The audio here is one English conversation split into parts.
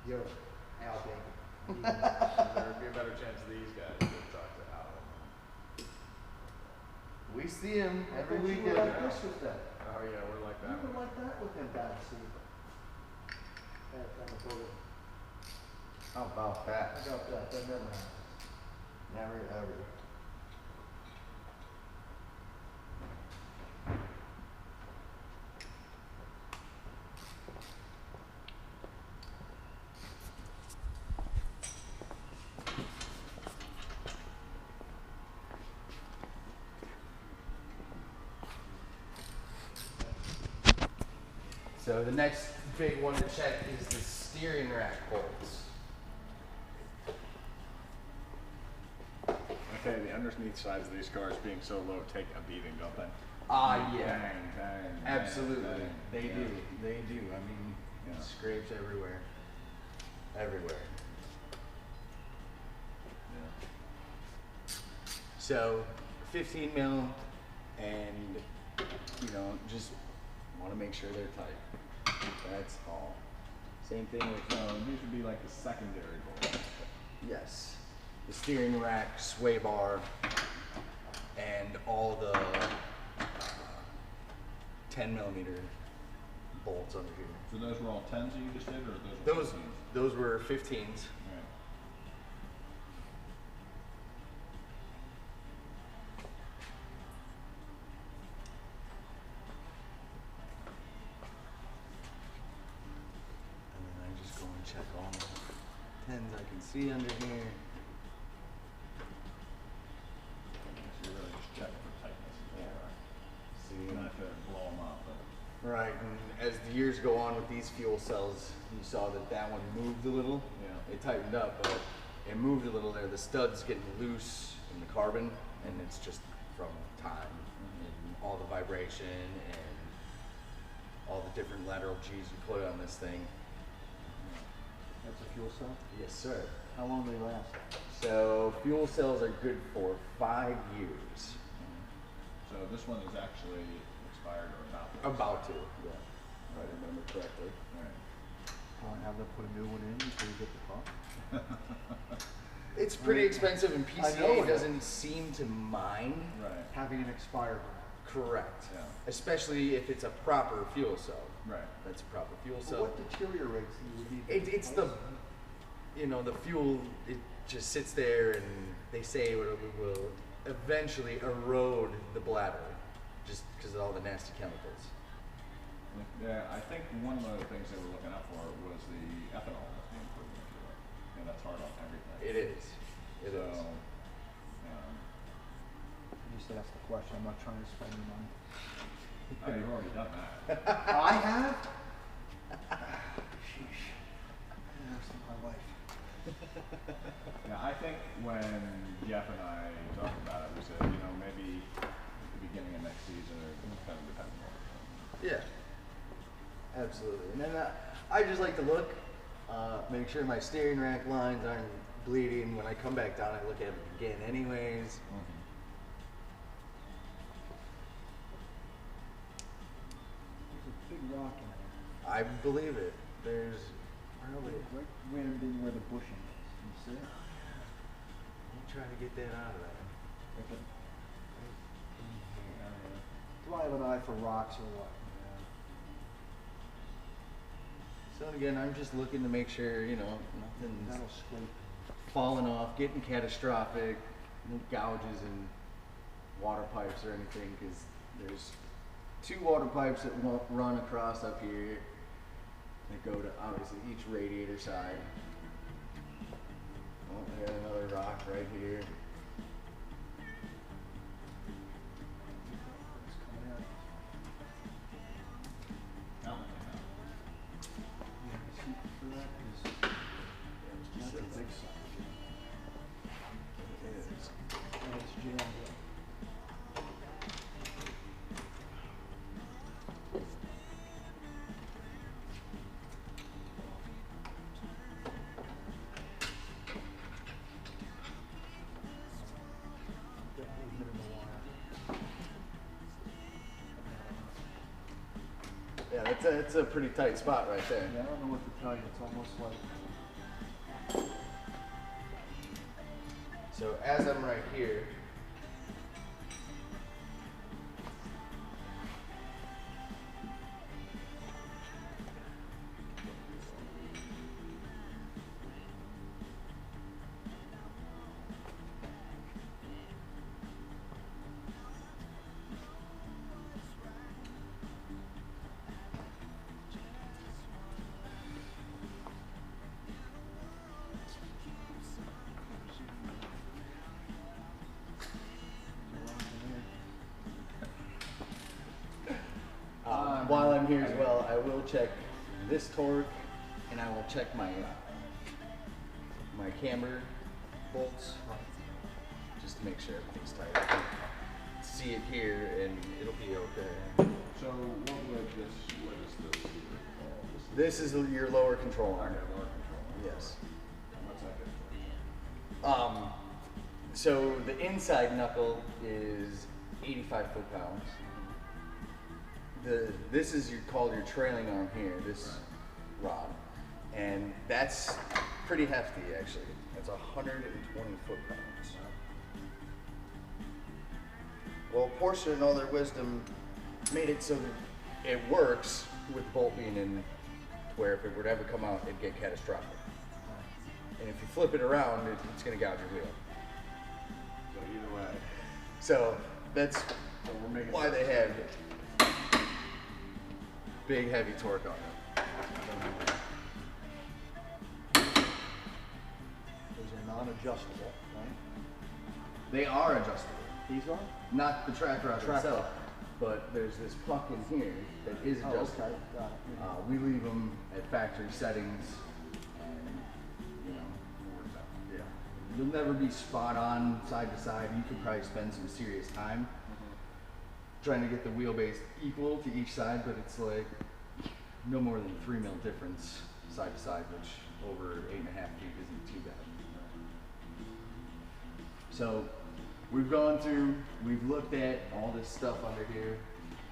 Yo, Al, baby. There would be a better chance of these guys to talk to Al. We see him every You weekend. were like this with them. Oh yeah, we're like You that. were like that with them back seat. How about that? How about that? That never happens. Never ever. So the next big one to check is the steering rack bolts. Okay, the underneath sides of these cars being so low take a beating, don't they? Yeah. Bang, bang, Absolutely. bang, They yeah. do. They do. I mean, Yeah. scrapes everywhere. Everywhere. Yeah. So 15 mil, and just want to make sure they're tight. That's all. Same thing with So these would be like the secondary bolts. yes, the steering rack, sway bar, and all the 10 millimeter bolts under here. So those were all 10s that you just did, or those were 15s? Those were 15s. Right. And then I just go and check all the 10s I can see under here. So you're really just checking for tightness. See, Not to blow them up, but right, and as the years go on with these fuel cells, you saw that one moved a little. yeah. It tightened up, but it moved a little there. The stud's getting loose in the carbon, and it's just from time and all the vibration and all the different lateral G's you put on this thing. That's a fuel cell? Yes, sir. How long do they last? So fuel cells are good for 5 years. So this one is actually expired or about to About to, expire. yeah. If I remember correctly. Right. Have them put a new one in before you get the car? It's pretty expensive, and I know PCA it doesn't seem to mind. Right. Having an expired one. Correct. Yeah. Especially if it's a proper fuel cell. Right. That's a proper fuel But cell. what deteriorates you would need to It's the, replace? the fuel. It just sits there, and they say it will eventually erode the bladder, just because of all the nasty chemicals. Yeah, I think one of the things they were looking out for was the ethanol that's being put in the fuel, and that's hard on everything. It is. It so, is. You used to ask the question. I'm not trying to spend your money. You've already done that. I have? Sheesh. The rest of my life. Yeah, I think when Jeff and I talked about it, we said, maybe at the beginning of next season, or kind of depends on. Yeah. Absolutely. And then I just like to look, make sure my steering rack lines aren't bleeding. When I come back down, I look at it again anyways. There's a big rock in there. I believe it. There's probably. Right where the bushing is. You see it? I'm trying to get that out of there. Do I have an eye for rocks or what? So again, I'm just looking to make sure, nothing's That'll scrape. falling off, getting catastrophic, no gouges in water pipes or anything, because there's 2 water pipes that won't run across up here that go to obviously each radiator side. Oh, we got another rock right here. It's coming out. No. Yeah, the secret for that is that's a big sign. It is. And it's jammed up. Got movement in the wire. Yeah, It's a pretty tight spot right there. Yeah, I don't know what to tell you. It's almost like So as I'm right here, while I'm here as well, I will check this torque, and I will check my my camber bolts just to make sure everything's tight. I can see it here, and it'll be okay. So what is this? This is your lower control arm. Okay, lower control. Yes. What's that good for? So the inside knuckle is 85 foot-pounds. This is called your trailing arm here, this rod, and that's pretty hefty actually. That's 120 foot-pounds. Well, Porsche in all their wisdom made it so that it works with the bolt being in, to where if it were to ever come out, it'd get catastrophic. And if you flip it around, it's going to gouge your wheel. So either way. So that's So we're making why they have big heavy torque on them. those are non-adjustable, right? They are adjustable. These are? Not the track rod Track itself, rod. but there's this puck in here that is Oh, adjustable. okay, got it. We leave them at factory settings, and you know, it works out. yeah, you'll never be spot on side to side. You could probably spend some serious time trying to get the wheelbase equal to each side, but it's like no more than 3 mil difference side to side, which over 8.5 feet isn't too bad. So we've gone through, we've looked at all this stuff under here,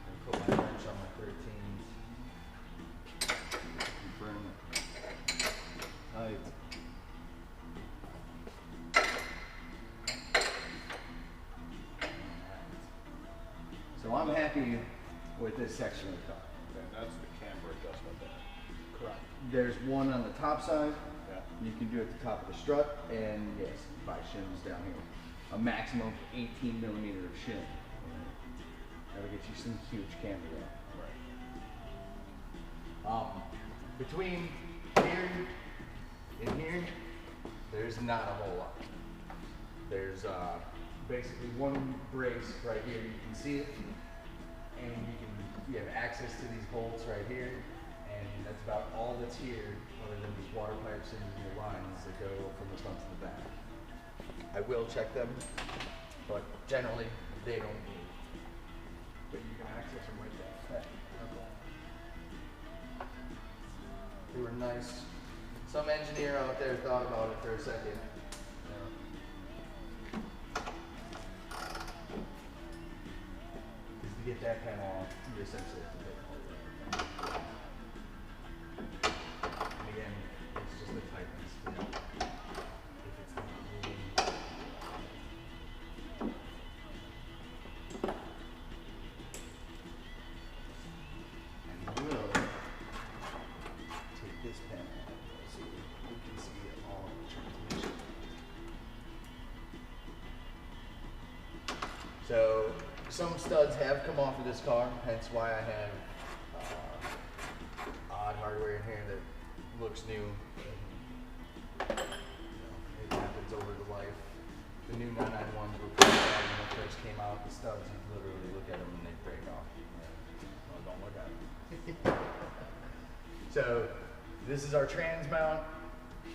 and put my wrench on my 13s. Confirm it. Tight. So I'm happy with this section of the car. Okay, that's the camber adjustment there. Correct. There's one on the top side. Yeah. You can do it at the top of the strut, and yes, 5 shims down here. A maximum of 18 millimeter of shim. That'll get you some huge camber there. Right. Between here and here, there's not a whole lot. There's basically one brace right here. You can see it, and you have access to these bolts right here, and that's about all that's here, other than these water pipes and your lines that go from the front to the back. I will check them, but generally they don't move. But you can access them right there. They were nice. Some engineer out there thought about it for a second. Because to get that panel off, you essentially have to take all of it. And again, it's just the tightness. You know? If it's not moving. And we will take this panel off so we can see it all in the transmission. So some studs have come off of this car, hence why I have odd hardware in here that looks new. You know, it happens over the life. The new 991s were pretty bad when they first came out. The studs, you literally look at them and they break off. Well, don't look at them. So this is our trans mount,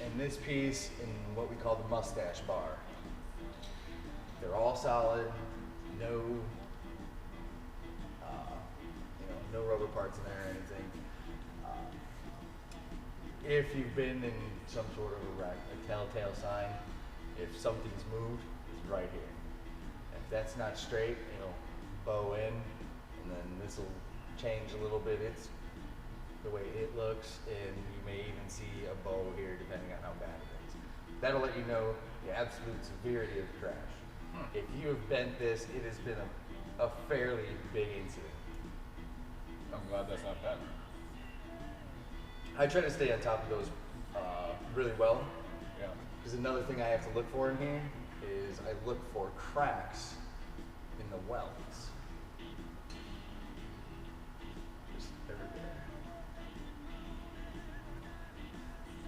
and this piece in what we call the mustache bar. They're all solid, no, no rubber parts in there or anything. If you've been in some sort of a wreck, a telltale sign, if something's moved, it's right here. If that's not straight, it'll bow in, and then this will change a little bit. It's the way it looks, and you may even see a bow here depending on how bad it is. That'll let you know the absolute severity of the crash. If you have bent this, it has been a fairly big incident. I'm glad that's not bad. I try to stay on top of those really well, Yeah. because another thing I have to look for in here is I look for cracks in the welds. Just everywhere.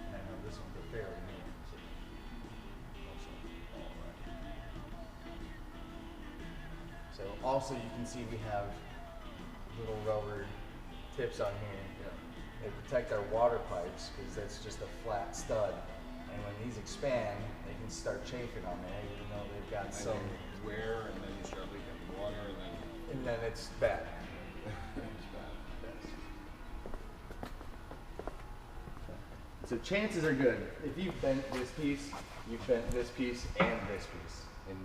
And I know this one's a fairly new one, so also all right. So also you can see we have little rubber tips on here. Yeah. They protect our water pipes because that's just a flat stud. And when these expand, they can start chafing on there, even though they've got And some, you wear, and then you start leaking water, and then it's bad. it's bad. So chances are good. If you've bent this piece, you've bent this piece and this piece, and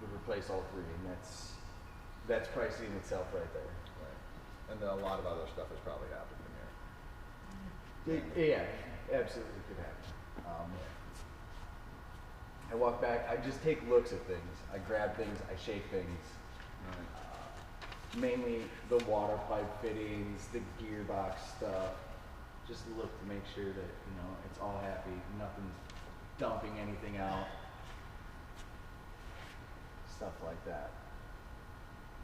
we replace all three, and that's pricey in itself right there. Right. And then a lot of other stuff has probably happened in here. Yeah, absolutely could happen. I walk back, I just take looks at things. I grab things, I shake things. Mainly the water pipe fittings, the gearbox stuff. Just look to make sure that, it's all happy, nothing's dumping anything out. Stuff like that.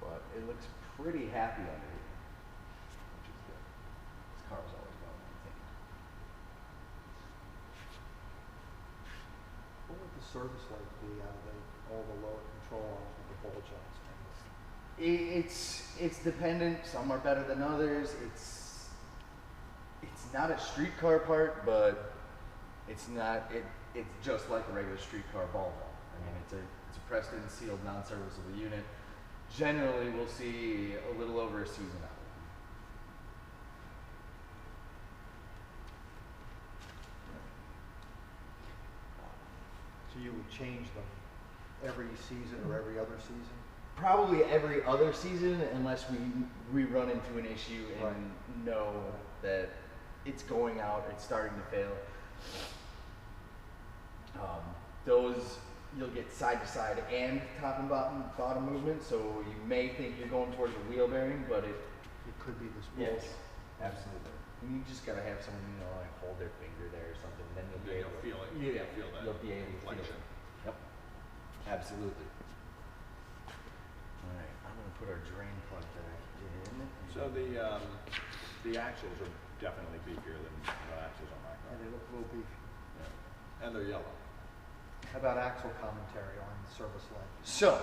But it looks pretty happy under here, which is good. This car's always well maintained. What would the service light be out of all the lower control arms with the ball joints? It's dependent. Some are better than others. It's not a streetcar part, but it's not. It's just like a regular streetcar ball valve. I mean, it's a pressed in sealed non-serviceable unit. Generally, we'll see a little over a season out of So you would change them every season or every other season? Probably every other season, unless we run into an issue and Right. know that it's going out, it's starting to fail. Those you'll get side to side and top and bottom movement, so you may think you're going towards a wheel bearing, but it It could be this yes, ball. absolutely. And you just gotta have someone like hold their finger there or something, then you'll be Then able you'll feel it. Yeah, You'll feel that you'll be able to feel inflection. it. Yep, absolutely. All right, I'm gonna put our drain plug back in. So the axles are definitely beefier than the axles on my car. And they look a little beefy. Yeah. And they're yellow. How about axle commentary on the service light? So,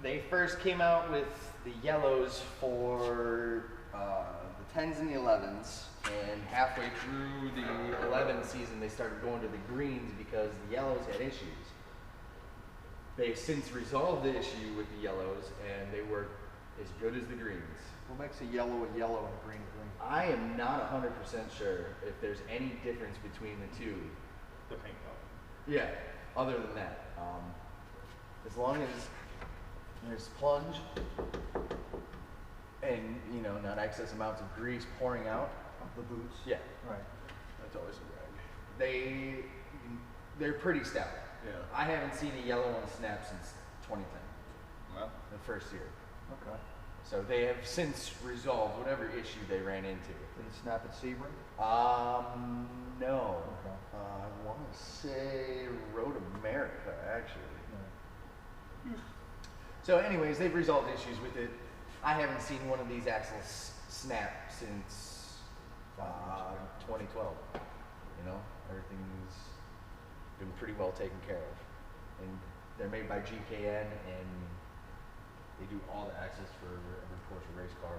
they first came out with the yellows for the 10s and the 11s, and halfway through the 11 season, they started going to the greens because the yellows had issues. They've since resolved the issue with the yellows, and they work as good as the greens. What makes a yellow and a green a green? I am not 100% sure if there's any difference between the two. The paint color. Yeah, other than that. As long as there's plunge and, not excess amounts of grease pouring out. The boots? Yeah, Right. That's always a rag. they're pretty stout. Yeah. I haven't seen a yellow one snap since 2010, Well, the first year. Okay. So they have since resolved whatever issue they ran into. Did it snap at Sebring? No. Okay. I want to say Road America, actually. So anyways, they've resolved issues with it. I haven't seen one of these axles snap since 2012. Everything's been pretty well taken care of. And they're made by GKN, and they do all the axles for every Porsche race car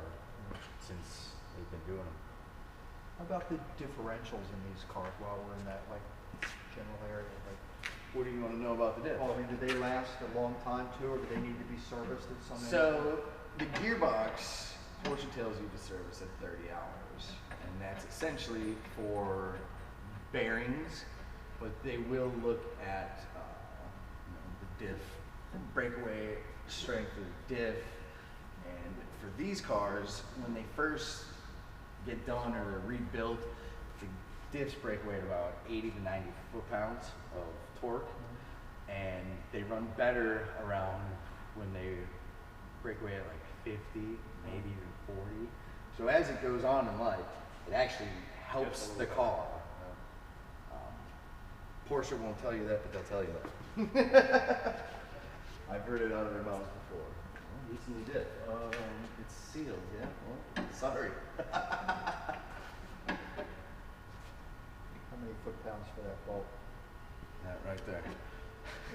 since they've been doing them. How about the differentials in these cars while we're in that general area? What do you want to know about the diff? Do they last a long time too, or do they need to be serviced at some? So the gearbox, Porsche tells you to service at 30 hours, and that's essentially for bearings, but they will look at the diff, breakaway strength of the diff, and for these cars, when they first get done or they're rebuilt, the diffs break away at about 80 to 90 foot-pounds of torque, and they run better around when they break away at like 50, maybe even 40. So as it goes on in life, it actually helps the car. Porsche won't tell you that, but they'll tell you that. I've heard it out of their mouths before. Well, recently did. It's sealed, yeah. Well, sorry. How many foot-pounds for that bolt? That right there.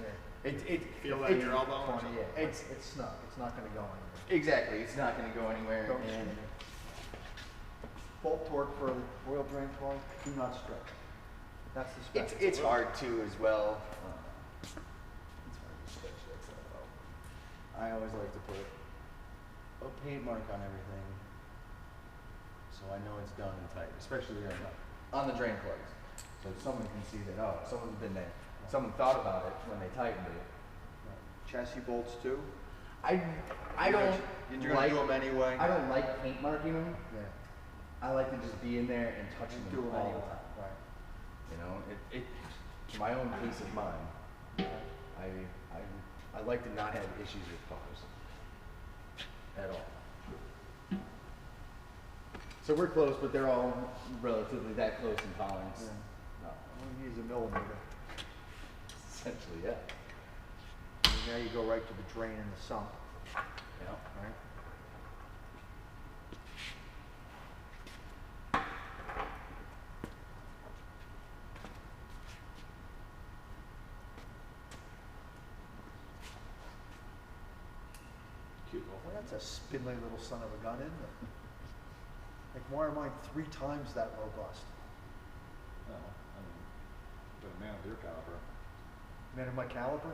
Yeah. It Feel that in your elbow? or 20, something? yeah. It's not gonna go anywhere. Exactly. It's not going to go anywhere. Don't And strain. Bolt torque for the oil drain plug, do not stretch. That's the spec. it's hard to as well. It's hard to stretch that stuff out. I always like to put a paint mark on everything, so I know it's done and tight, especially on the drain plugs, so someone can see that, oh, someone's been there. Someone thought about it when they tightened it. Chassis bolts too? I don't You're like gonna do them anyway? I don't like paint marking them. Yeah. I like to just be in there and touching Do them them all anyway. the time. Right. You know, it to my own peace of mind. I like to not have issues with cars at all. So we're close, but they're all relatively that close in tolerance. Yeah. No, Only use a millimeter. essentially, yeah. And now you go right to the drain and the sump, Yeah. right? Cute little Well, that's a spindly little son of a gun, isn't it? Like, why are mine 3 times that robust? No, I mean, but a man of your caliber. Man of my caliber?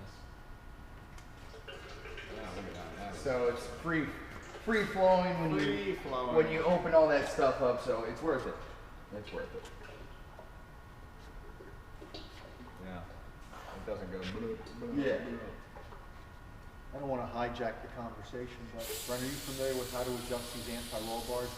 Yes. Yeah, look at that. That is So it's free flowing free flowing. when you open all that stuff up. So it's worth it. It's worth it. Yeah. It doesn't go. Yeah. I don't want to hijack the conversation, but Brent, are you familiar with how to adjust these anti-roll bars?